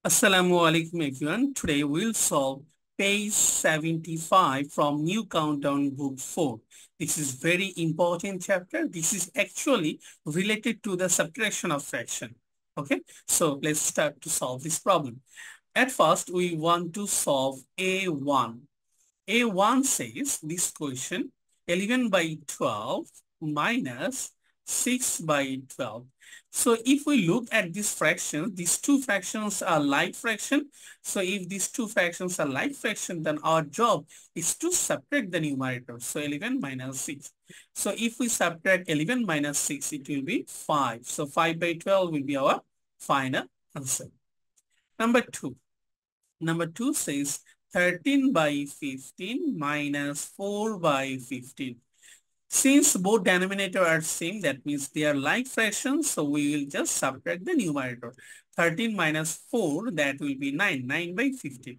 Assalamu alaikum everyone. Today we'll solve page 75 from New Countdown Book 4. This is very important chapter. This is actually related to the subtraction of fraction. Okay, so let's start to solve this problem. At first, we want to solve A1. A1 says this question 11 by 12 minus 6 by 12. So if we look at this fraction, these two fractions are like fraction. So if these two fractions are like fraction, then our job is to subtract the numerator. So 11 minus 6. So if we subtract 11 minus 6, it will be 5. So 5 by 12 will be our final answer. Number 2. Number 2 says 13 by 15 minus 4 by 15. Since both denominator are same, that means they are like fractions, so we will just subtract the numerator. 13 minus 4, that will be 9, 9 by 15.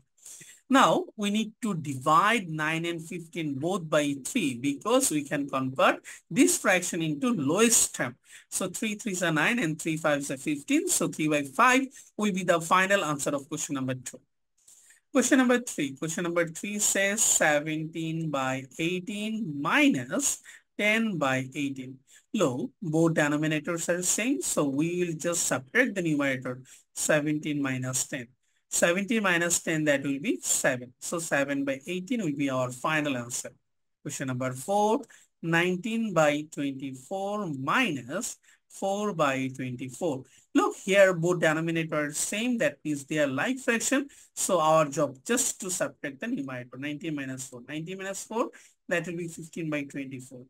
Now, we need to divide 9 and 15 both by 3 because we can convert this fraction into lowest term. So 3 3s are 9 and 3 5s are 15. So 3 by 5 will be the final answer of question number 2. Question number 3. Question number 3 says 17 by 18 minus 10 by 18. Look, both denominators are same, so we will just subtract the numerator 17 minus 10. 17 minus 10, that will be 7. So 7 by 18 will be our final answer. Question number 4. 19 by 24 minus 4 by 24. Look here, both denominators are same, that means they are like fraction. So our job just to subtract the numerator. 19 minus 4. 19 minus 4, that will be 15 by 24.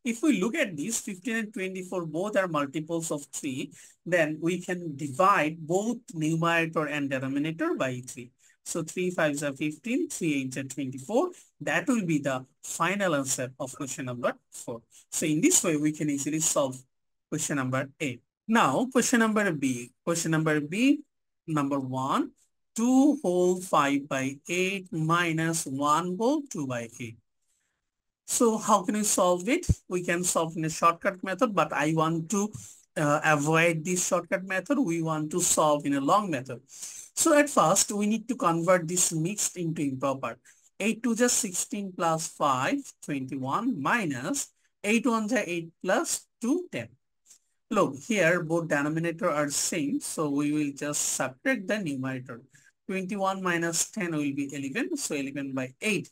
If we look at these 15 and 24, both are multiples of 3, then we can divide both numerator and denominator by 3. So 3 5s are 15, 3 8s are 24. That will be the final answer of question number 4. So in this way, we can easily solve question number 8. Now, question number B. Question number B, number 1, 2 whole 5 by 8 minus 1 whole 2 by 8. So how can we solve it? We can solve in a shortcut method, but I want to avoid this shortcut method. We want to solve in a long method. So at first, we need to convert this mixed into improper. 8 to just 16 plus 5, 21 minus 8 1 8 plus 2, 10. Look, here both denominator are same, so we will just subtract the numerator. 21 minus 10 will be 11, so 11 by 8.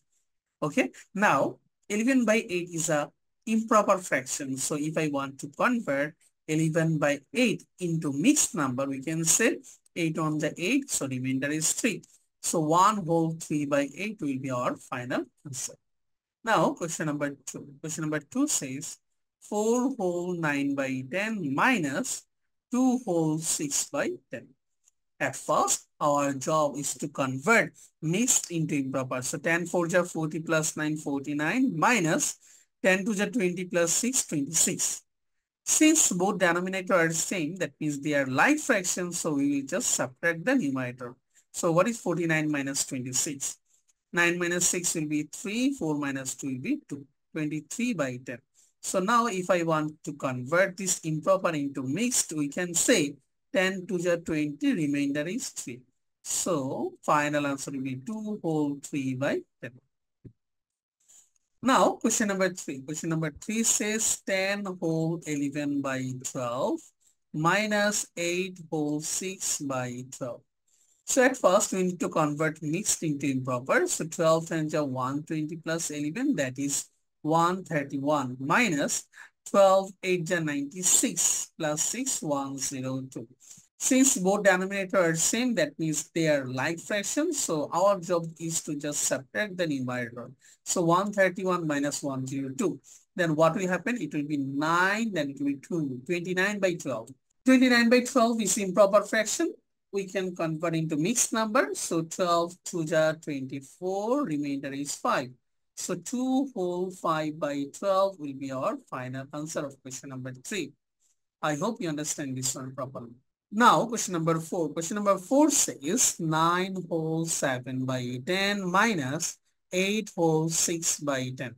Okay, now 11 by 8 is a improper fraction. So if I want to convert 11 by 8 into mixed number, we can say 8 on the 8, so remainder is 3. So 1 whole 3 by 8 will be our final answer. Now question number 2. Question number 2 says 4 whole 9 by 10 minus 2 whole 6 by 10. At first, our job is to convert mixed into improper. So 10 4 ja 40 plus 9, 49 minus 10 2 ja 20 plus 6, 26. Since both denominator are same, that means they are like fractions, so we will just subtract the numerator. So what is 49 minus 26? 9 minus 6 will be 3, 4 minus 2 will be 2, 23 by 10. So now if I want to convert this improper into mixed, we can say 10 to the 20, remainder is 3. So final answer will be 2 whole 3 by 10. Now question number 3. Question number 3 says 10 whole 11 by 12 minus 8 whole 6 by 12. So at first we need to convert mixed into improper. So 12 times 120 plus 11, that is 131 minus 12 8 96 plus 6 102. Since both denominator are same, that means they are like fractions. So our job is to just subtract the numerator. So 131 minus 102. Then what will happen? It will be 9, then it will be 2, 29 by 12. 29 by 12 is improper fraction. We can convert into mixed number. So 12 2 ja 24, remainder is 5. So 2 whole 5 by 12 will be our final answer of question number 3. I hope you understand this one properly. Now question number 4. Question number 4 says 9 whole 7 by 10 minus 8 whole 6 by 10.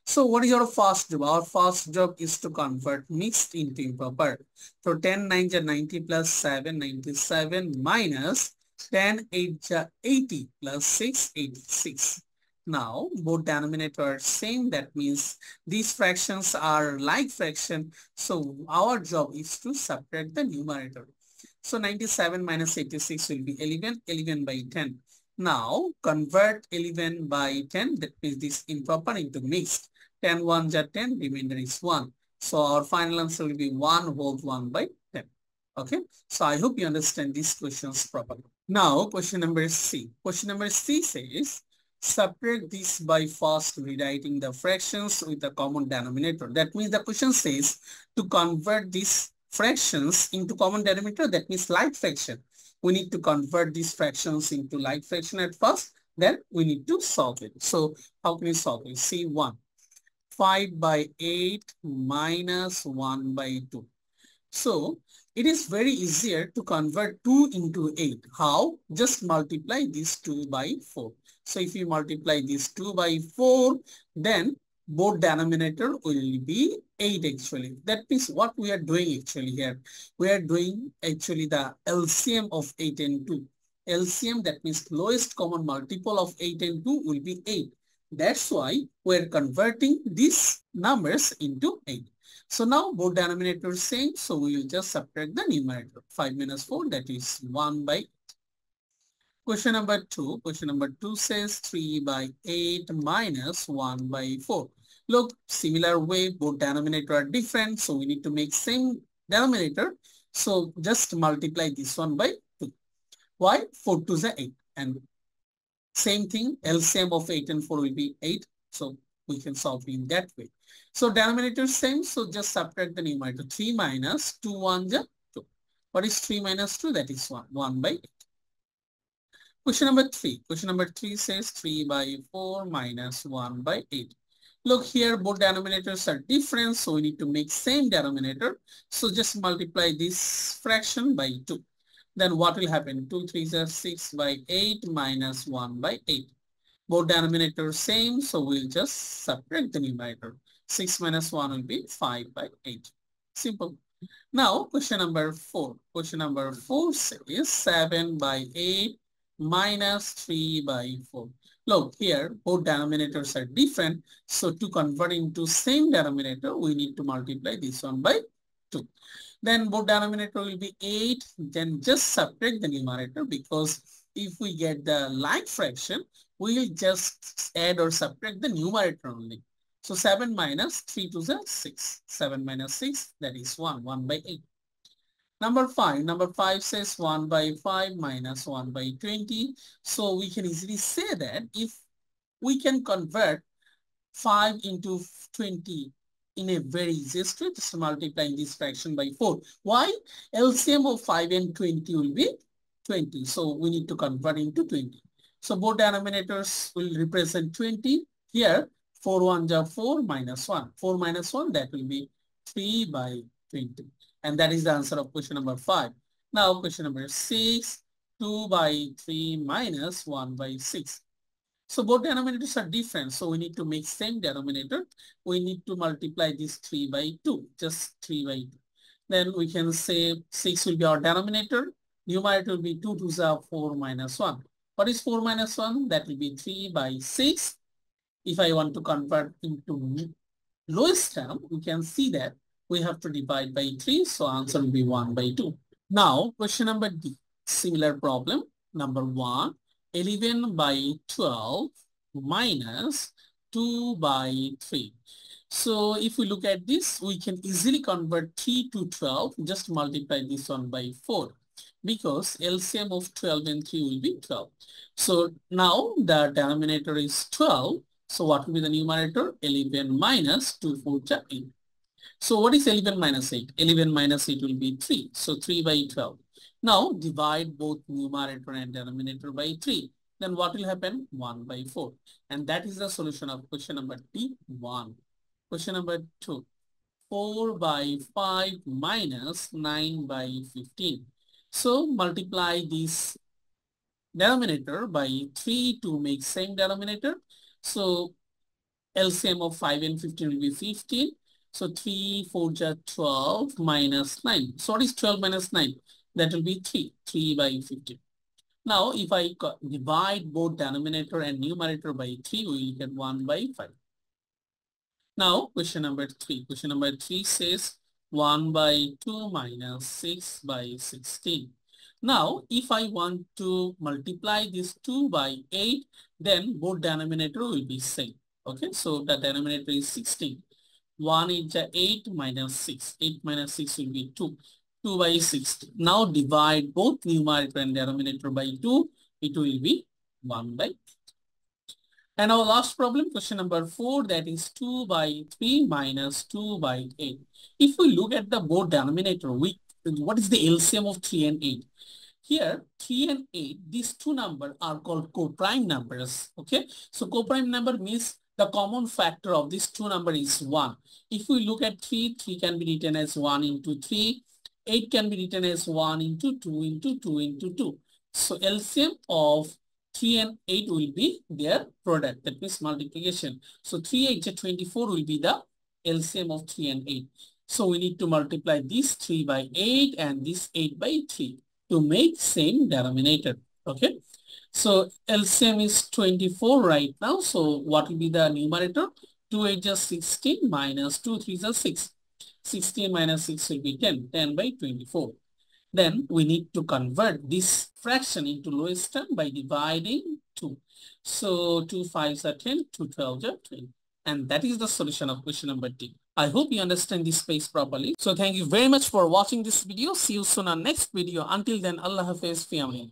So what is your first job? Our first job is to convert mixed into improper. So 10 9 ja 90 plus 7, 97 minus 10 8 ja 80 plus 6, 86. Now, both denominator are same. That means these fractions are like fraction. So, our job is to subtract the numerator. So, 97 minus 86 will be 11, 11 by 10. Now, convert 11 by 10. That means this improper into mixed. 10 1 ja 10, remainder is 1. So, our final answer will be 1 whole 1 by 10. Okay. So, I hope you understand these questions properly. Now, question number C. Question number C says, separate this by first rewriting the fractions with the common denominator. That means the question says to convert these fractions into common denominator. That means like fraction. We need to convert these fractions into like fraction at first. Then we need to solve it. So, how can we solve it? C1. 5 by 8 minus 1 by 2. So, it is very easier to convert 2 into 8. How? Just multiply this 2 by 4. So, if you multiply this 2 by 4, then both denominator will be 8 actually. That means what we are doing actually here. We are doing actually the LCM of 8 and 2. LCM, that means lowest common multiple of 8 and 2 will be 8. That's why we are converting these numbers into 8. So now both denominators same, so we will just subtract the numerator. 5 minus 4, that is 1 by 8. Question number 2. Question number 2 says 3 by 8 minus 1 by 4. Look, similar way, both denominator are different, so we need to make same denominator. So just multiply this one by 2. Why? 4 to the 8. And same thing, LCM of 8 and 4 will be 8. So we can solve in that way. So denominator same, so just subtract the numerator. 3 minus 2 1 ja 2. What is 3 minus 2? That is 1. 1 by 8. Question number 3. Question number 3 says 3 by 4 minus 1 by 8. Look here, both denominators are different, so we need to make same denominator. So just multiply this fraction by 2. Then what will happen? 2 3s are 6 by 8 minus 1 by 8. Both denominators same, so we'll just subtract the numerator. 6 minus 1 will be 5 by 8. Simple. Now, question number 4. Question number 4 says 7 by 8 minus 3 by 4. Look, here, both denominators are different. So, to convert into same denominator, we need to multiply this one by 2. Then both denominator will be 8. Then just subtract the numerator, because if we get the like fraction, we will just add or subtract the numerator only. So 7 minus 3 to the 6. 7 minus 6, that is 1. 1 by 8. Number 5. Number 5 says 1 by 5 minus 1 by 20. So we can easily say that if we can convert 5 into 20 in a very easiest way, just multiplying this fraction by 4. Why? LCM of 5 and 20 will be 20. So we need to convert into 20. So both denominators will represent 20. Here, 4 1 ja 4 minus 1. 4 minus 1, that will be 3 by 20. And that is the answer of question number 5. Now question number 6, 2 by 3 minus 1 by 6. So both denominators are different. So we need to make same denominator. We need to multiply this 3 by 2. Just 3 by 2. Then we can say 6 will be our denominator. Numerator will be 2 2s are 4 minus 1. What is 4 minus 1? That will be 3 by 6. If I want to convert into lowest term, we can see that we have to divide by 3. So answer will be 1 by 2. Now question number D. Similar problem. Number 1. 11 by 12 minus 2 by 3. So if we look at this, we can easily convert 3 to 12. Just multiply this one by 4. Because LCM of 12 and 3 will be 12. So now the denominator is 12. So what will be the numerator? 11 minus 2 4 8. So what is 11 minus 8? 11 minus 8 will be 3. So 3 by 12. Now divide both numerator and denominator by 3. Then what will happen? 1 by 4. And that is the solution of question number D1. Question number 2. 4 by 5 minus 9 by 15. So multiply this denominator by 3 to make same denominator. So LCM of 5 and 15 will be 15. So 3 4 ja 12 minus 9. So what is 12 minus 9? That will be 3. 3 by 15. Now, if I divide both denominator and numerator by 3, we will get 1 by 5. Now, question number 3. Question number 3 says 1 by 2 minus 6 by 16. Now, if I want to multiply this 2 by 8, then both denominator will be same. Okay, so the denominator is 16. 1 is 8 minus 6. 8 minus 6 will be 2. 2 by 60. Now divide both numerator and denominator by 2. It will be 1 by 2. And our last problem, question number 4, that is 2 by 3 minus 2 by 8. If we look at the both denominator, what is the LCM of 3 and 8? Here, 3 and 8, these two numbers are called co-prime numbers. Okay, so co-prime number means the common factor of these two numbers is 1. If we look at 3, 3 can be written as 1 into 3. 8 can be written as 1 into 2 into 2 into 2. So LCM of 3 and 8 will be their product. That means multiplication. So 3 8 24 will be the LCM of 3 and 8. So we need to multiply this 3 by 8 and this 8 by 3 to make same denominator. Okay. So LCM is 24 right now. So what will be the numerator? 2 8 is 16 minus 2 3 is 6. 16 minus 6 will be 10. 10 by 24. Then we need to convert this fraction into lowest term by dividing 2. So 2 5s are 10, 2 12s are 20. And that is the solution of question number 2. I hope you understand this space properly. So thank you very much for watching this video. See you soon on next video. Until then, Allah Hafiz, family.